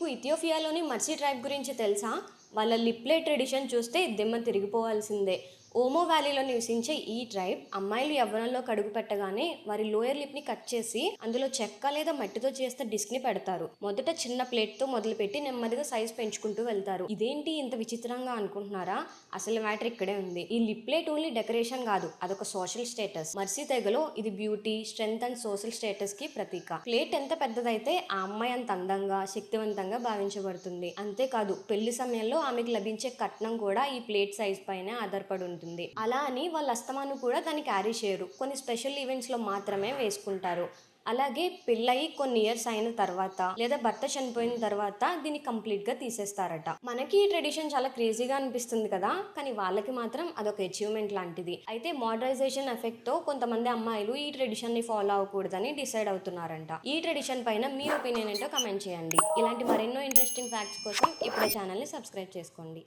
మీకు ఇథియోపియాలోని mercy tribe గురించి తెలుసా? వాళ్ళ లిప్లే ట్రెడిషన్ చూస్తే దిమ్మ తిరిగిపోవాల్సిందే. ఓమో వ్యాలీలో నివసించే ఈ ట్రైబ్ అమ్మాయిలు యవ్వనంలో కడుగు పెట్టగానే వారి లోయర్ లిప్ ని కట్ చేసి అందులో చెక్క లేదా మట్టితో చేస్తే డిస్క్ ని పెడతారు. మొదట చిన్న ప్లేట్ తో మొదలుపెట్టి నెమ్మదిగా సైజ్ పెంచుకుంటూ వెళ్తారు. ఇదేంటి ఇంత విచిత్రంగా అనుకుంటున్నారా? అసలు మ్యాటర్ ఇక్కడే ఉంది. ఈ లిప్ ప్లేట్ ఓన్లీ డెకరేషన్ కాదు, అదొక సోషల్ స్టేటస్. మర్సీ తెగలో ఇది beauty, strength and social status కి ప్రతీక. ప్లేట్ ఎంత పెద్దదైతే ఆ అమ్మాయి అంత అందంగా, శక్తివంతంగా భావించబడుతుంది. అంతేకాదు, పెళ్లి సమయంలో ఆమెకు లభించే కట్నం కూడా ఈ ప్లేట్ సైజ్ పైనే ఆధారపడి ఉంటుంది. అలా అని వాళ్ళ అస్తమాను కూడా దాన్ని క్యారీ చేయరు. కొన్ని స్పెషల్ ఈవెంట్స్ లో మాత్రమే వేసుకుంటారు. అలాగే పెళ్ళయి కొన్ని ఇయర్స్ అయిన తర్వాత లేదా భర్త చనిపోయిన తర్వాత దీన్ని కంప్లీట్ గా తీసేస్తారట. మనకి ఈ ట్రెడిషన్ చాలా క్రేజీగా అనిపిస్తుంది కదా, కానీ వాళ్ళకి మాత్రం అదొక అచీవ్మెంట్ లాంటిది. అయితే మోడరైజేషన్ ఎఫెక్ట్ తో కొంతమంది అమ్మాయిలు ఈ ట్రెడిషన్ ని ఫాలో అవ్వకూడదని డిసైడ్ అవుతున్నారంట. ఈ ట్రెడిషన్ పైన మీ ఒపీనియన్ ఏంటో కమెంట్ చేయండి. ఇలాంటి మరెన్నో ఇంట్రెస్టింగ్ ఫ్యాక్ట్స్ కోసం ఇప్పుడే ఛానల్ ని సబ్స్క్రైబ్ చేసుకోండి.